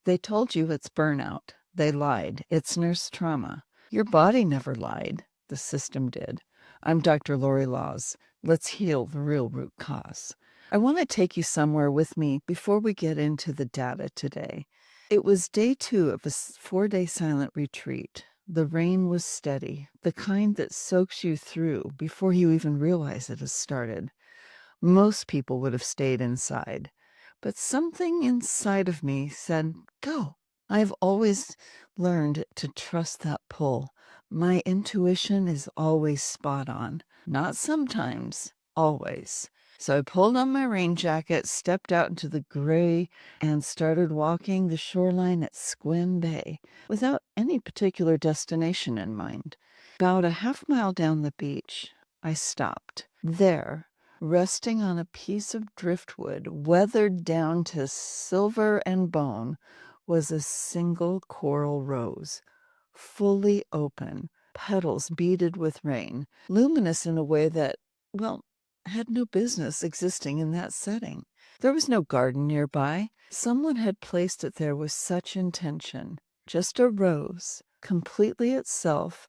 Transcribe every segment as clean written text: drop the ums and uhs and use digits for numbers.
They told you it's burnout. They lied. It's nurse trauma. Your body never lied. The system did. I'm Dr. Lorre Laws. Let's heal the real root cause. I want to take you somewhere with me before we get into the data today. It was day 2 of a 4-day silent retreat. The rain was steady, the kind that soaks you through before you even realize it has started. Most people would have stayed inside, but something inside of me said, go. I've always learned to trust that pull. My intuition is always spot on. Not sometimes, always. So I pulled on my rain jacket, stepped out into the gray, and started walking the shoreline at Squim Bay without any particular destination in mind. About a half-mile down the beach, I stopped. There, resting on a piece of driftwood, weathered down to silver and bone, was a single coral rose, fully open, petals beaded with rain, luminous in a way that, well, had no business existing in that setting. There was no garden nearby. Someone had placed it there with such intention. Just a rose, completely itself,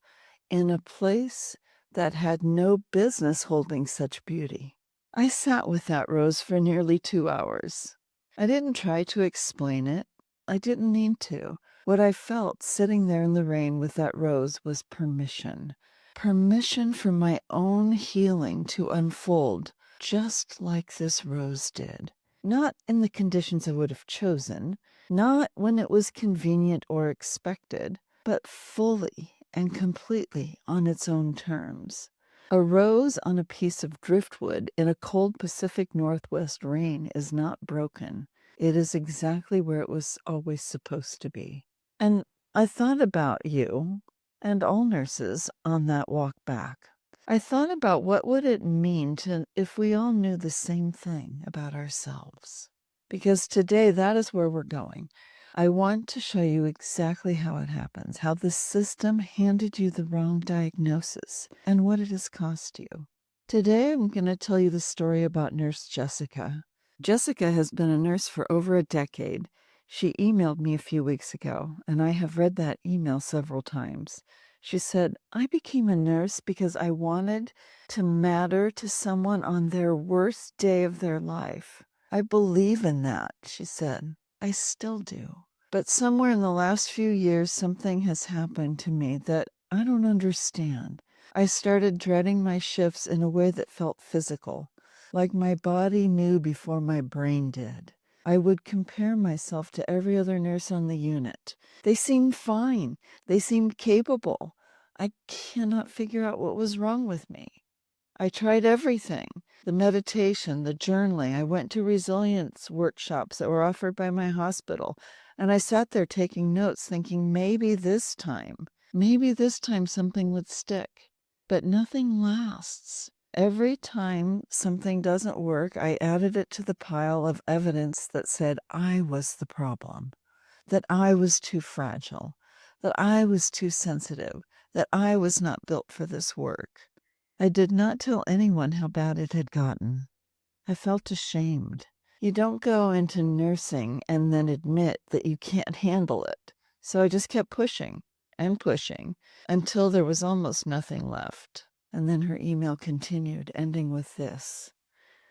in a place that had no business holding such beauty. I sat with that rose for nearly 2 hours. I didn't try to explain it. I didn't need to. What I felt sitting there in the rain with that rose was permission. Permission for my own healing to unfold just like this rose did. Not in the conditions I would have chosen, not when it was convenient or expected, but fully and completely on its own terms. A rose on a piece of driftwood in a cold Pacific Northwest rain is not broken. It is exactly where it was always supposed to be. And I thought about you and all nurses on that walk back. I thought about what would it mean if we all knew the same thing about ourselves. Because today that is where we're going. I want to show you exactly how it happens, how the system handed you the wrong diagnosis, and what it has cost you. Today I'm going to tell you the story about Nurse Jessica. Jessica has been a nurse for over a decade. She emailed me a few weeks ago, and I have read that email several times. She said, I became a nurse because I wanted to matter to someone on their worst day of their life. I believe in that, she said. I still do. But somewhere in the last few years, something has happened to me that I don't understand. I started dreading my shifts in a way that felt physical, like my body knew before my brain did. I would compare myself to every other nurse on the unit. They seemed fine. They seemed capable. I cannot figure out what was wrong with me. I tried everything. The meditation, the journaling. I went to resilience workshops that were offered by my hospital. And I sat there taking notes thinking maybe this time something would stick. But nothing lasts. Every time something doesn't work, I added it to the pile of evidence that said I was the problem, that I was too fragile, that I was too sensitive, that I was not built for this work. I did not tell anyone how bad it had gotten. I felt ashamed. You don't go into nursing and then admit that you can't handle it. So I just kept pushing and pushing until there was almost nothing left. And then her email continued, ending with this.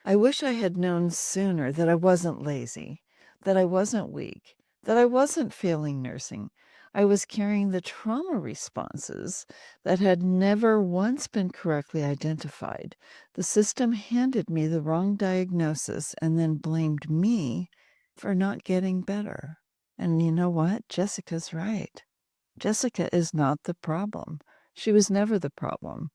I wish I had known sooner that I wasn't lazy, that I wasn't weak, that I wasn't failing nursing. I was carrying the trauma responses that had never once been correctly identified. The system handed me the wrong diagnosis and then blamed me for not getting better. And you know what? Jessica's right. Jessica is not the problem. She was never the problem.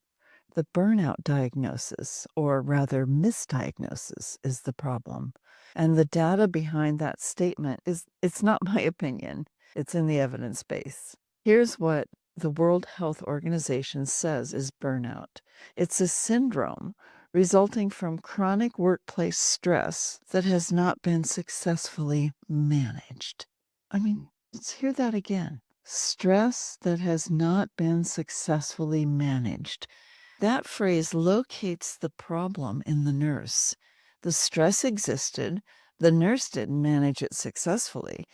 The burnout diagnosis, or rather misdiagnosis, is the problem. And the data behind that statement it's not my opinion. It's in the evidence base. Here's what the World Health Organization says is burnout. It's a syndrome resulting from chronic workplace stress that has not been successfully managed. I mean, let's hear that again. Stress that has not been successfully managed. That phrase locates the problem in the nurse. The stress existed. The nurse didn't manage it successfully.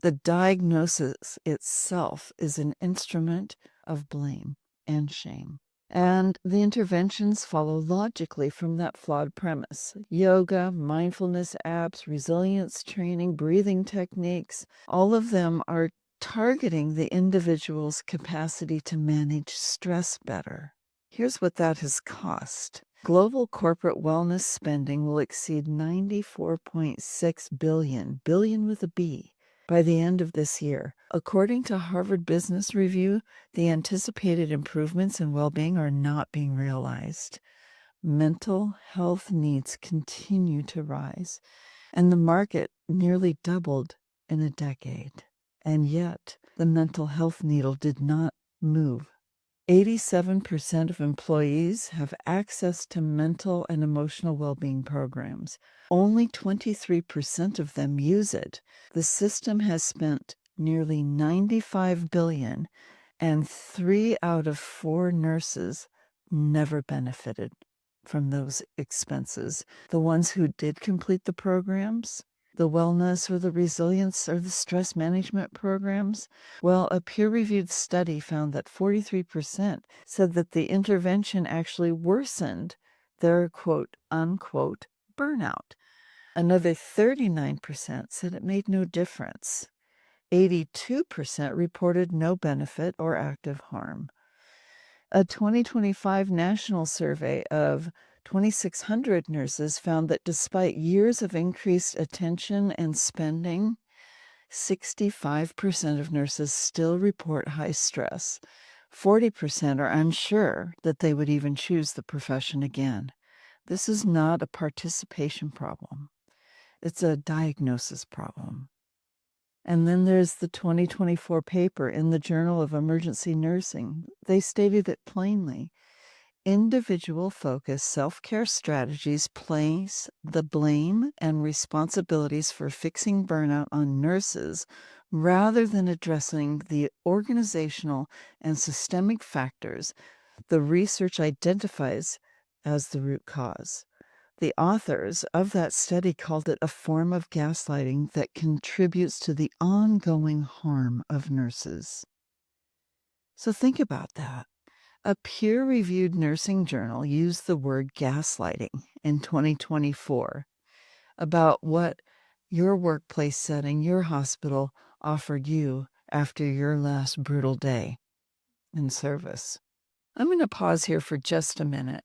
The diagnosis itself is an instrument of blame and shame. And the interventions follow logically from that flawed premise. Yoga, mindfulness apps, resilience training, breathing techniques, all of them are targeting the individual's capacity to manage stress better. Here's what that has cost. Global corporate wellness spending will exceed $94.6 billion with a B, by the end of this year. According to Harvard Business Review, the anticipated improvements in well-being are not being realized. Mental health needs continue to rise, and the market nearly doubled in a decade. And yet, the mental health needle did not move. 87% of employees have access to mental and emotional well-being programs. Only 23% of them use it. The system has spent nearly $95 billion, and 3 out of 4 nurses never benefited from those expenses. The ones who did complete the programs, the wellness or the resilience or the stress management programs, well, a peer-reviewed study found that 43% said that the intervention actually worsened their quote unquote burnout. Another 39% said it made no difference. 82% reported no benefit or active harm. A 2025 national survey of 2,600 nurses found that despite years of increased attention and spending, 65% of nurses still report high stress. 40% are unsure that they would even choose the profession again. This is not a participation problem. It's a diagnosis problem. And then there's the 2024 paper in the Journal of Emergency Nursing. They stated it plainly. Individual-focused self-care strategies place the blame and responsibilities for fixing burnout on nurses rather than addressing the organizational and systemic factors the research identifies as the root cause. The authors of that study called it a form of gaslighting that contributes to the ongoing harm of nurses. So think about that. A peer-reviewed nursing journal used the word gaslighting in 2024 about what your workplace setting, your hospital offered you after your last brutal day in service. I'm going to pause here for just a minute.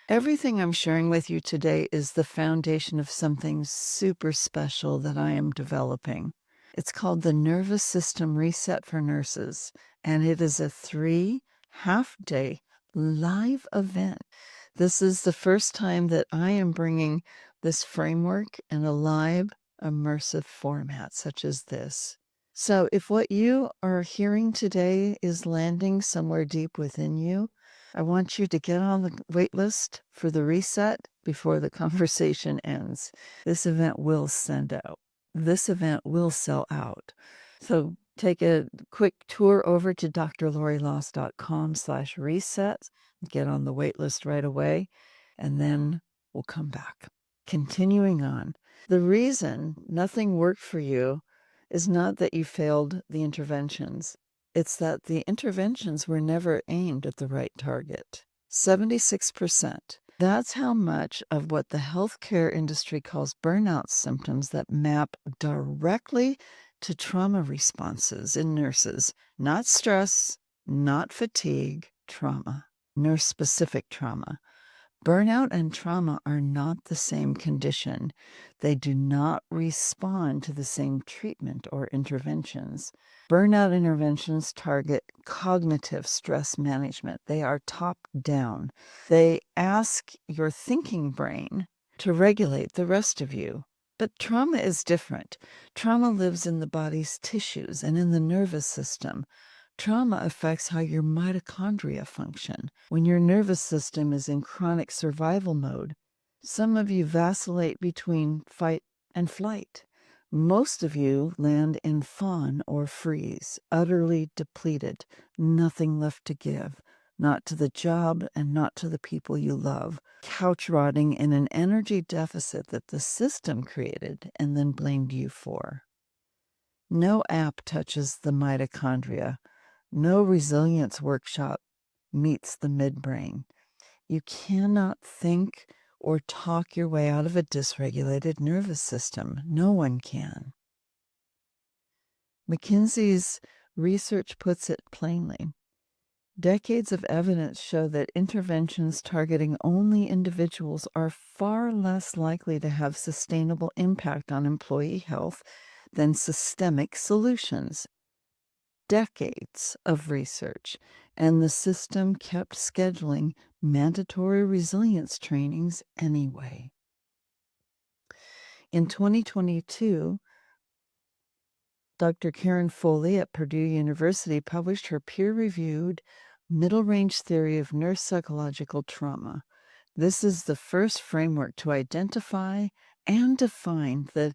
Everything I'm sharing with you today is the foundation of something super special that I am developing. It's called the Nervous System Reset for Nurses, and it is a 3 half-day live event. This is the first time that I am bringing this framework in a live, immersive format such as this. So if what you are hearing today is landing somewhere deep within you, I want you to get on the wait list for the reset before the conversation ends. This event will send out. This event will sell out. So take a quick tour over to drlorrelaws.com/reset. Get on the wait list right away, and then we'll come back. Continuing on, the reason nothing worked for you is not that you failed the interventions. It's that the interventions were never aimed at the right target. 76%. That's how much of what the healthcare industry calls burnout symptoms that map directly to trauma responses in nurses. Not stress, not fatigue, trauma, nurse-specific trauma. Burnout and trauma are not the same condition. They do not respond to the same treatment or interventions. Burnout interventions target cognitive stress management. They are top down. They ask your thinking brain to regulate the rest of you. But trauma is different. Trauma lives in the body's tissues and in the nervous system. Trauma affects how your mitochondria function. When your nervous system is in chronic survival mode, some of you vacillate between fight and flight. Most of you land in fawn or freeze, utterly depleted, nothing left to give, not to the job and not to the people you love, couch rotting in an energy deficit that the system created and then blamed you for. No app touches the mitochondria. No resilience workshop meets the midbrain. You cannot think or talk your way out of a dysregulated nervous system. No one can. McKinsey's research puts it plainly. Decades of evidence show that interventions targeting only individuals are far less likely to have sustainable impact on employee health than systemic solutions. Decades of research, and the system kept scheduling mandatory resilience trainings anyway. In 2022, Dr. Karen Foli at Purdue University published her peer-reviewed middle-range theory of nurse psychological trauma. This is the first framework to identify and define the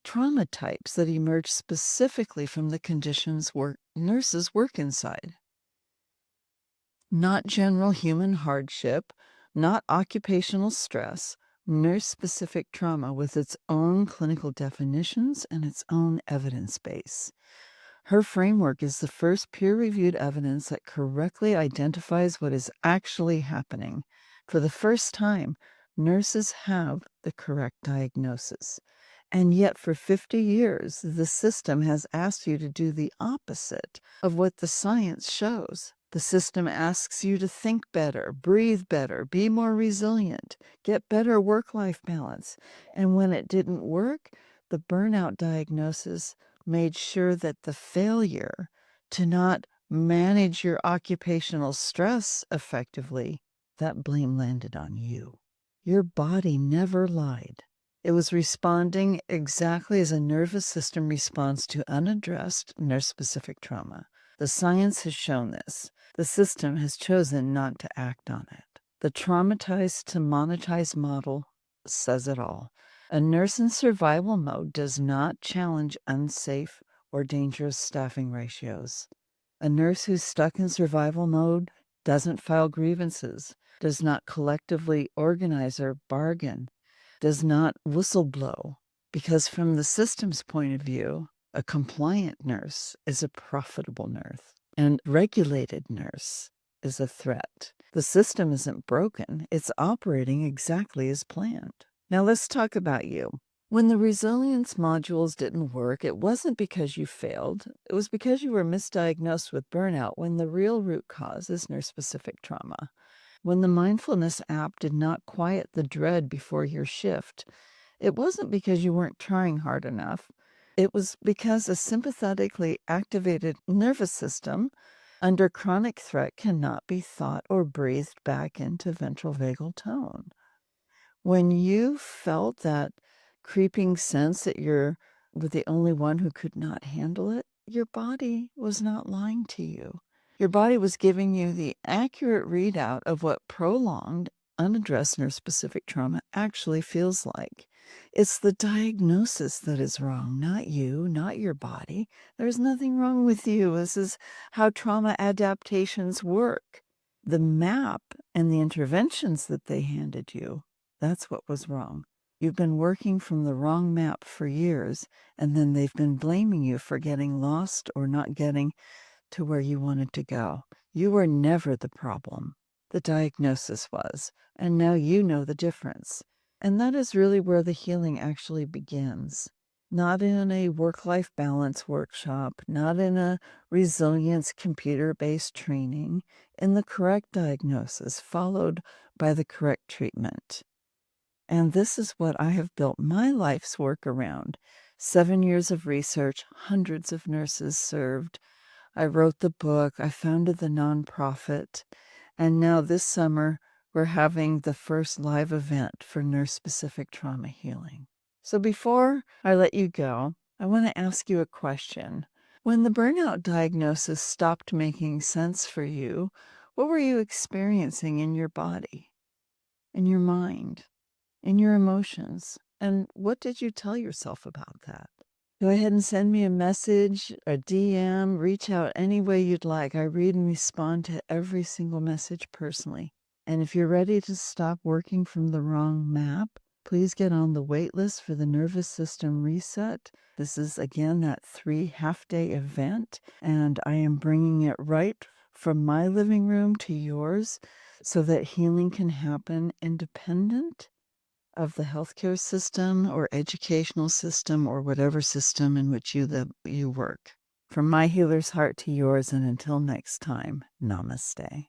trauma types that emerge specifically from the conditions nurses work inside. Not general human hardship, not occupational stress, nurse-specific trauma with its own clinical definitions and its own evidence base. Her framework is the first peer-reviewed evidence that correctly identifies what is actually happening. For the first time, nurses have the correct diagnosis. And yet for 50 years, the system has asked you to do the opposite of what the science shows. The system asks you to think better, breathe better, be more resilient, get better work-life balance. And when it didn't work, the burnout diagnosis made sure that the failure to not manage your occupational stress effectively, that blame landed on you. Your body never lied. It was responding exactly as a nervous system responds to unaddressed nurse-specific trauma. The science has shown this. The system has chosen not to act on it. The traumatized to monetize model says it all. A nurse in survival mode does not challenge unsafe or dangerous staffing ratios. A nurse who's stuck in survival mode doesn't file grievances, does not collectively organize or bargain, does not whistleblow, because from the system's point of view, a compliant nurse is a profitable nurse, and regulated nurse is a threat. The system isn't broken. It's operating exactly as planned. Now let's talk about you. When the resilience modules didn't work, it wasn't because you failed. It was because you were misdiagnosed with burnout when the real root cause is nurse-specific trauma. When the mindfulness app did not quiet the dread before your shift, it wasn't because you weren't trying hard enough. It was because a sympathetically activated nervous system under chronic threat cannot be thought or breathed back into ventral vagal tone. When you felt that creeping sense that you're the only one who could not handle it, your body was not lying to you. Your body was giving you the accurate readout of what prolonged, unaddressed nurse-specific trauma actually feels like. It's the diagnosis that is wrong, not you, not your body. There's nothing wrong with you. This is how trauma adaptations work. The map and the interventions that they handed you, that's what was wrong. You've been working from the wrong map for years, and then they've been blaming you for getting lost or not getting to where you wanted to go. You were never the problem. The diagnosis was, and now you know the difference. And that is really where the healing actually begins. Not in a work-life balance workshop, not in a resilience computer-based training, in the correct diagnosis followed by the correct treatment. And this is what I have built my life's work around. 7 years of research, hundreds of nurses served. I wrote the book, I founded the nonprofit, and now this summer we're having the first live event for nurse-specific trauma healing. So before I let you go, I want to ask you a question. When the burnout diagnosis stopped making sense for you, what were you experiencing in your body, in your mind, in your emotions? And what did you tell yourself about that? Go ahead and send me a message, a DM, reach out any way you'd like. I read and respond to every single message personally. And if you're ready to stop working from the wrong map, Please get on the wait list for the Nervous System Reset. This is, again, that 3 half-day event, and I am bringing it right from my living room to yours so that healing can happen independent of the healthcare system or educational system or whatever system in which you work. From my healer's heart to yours, and until next time, namaste.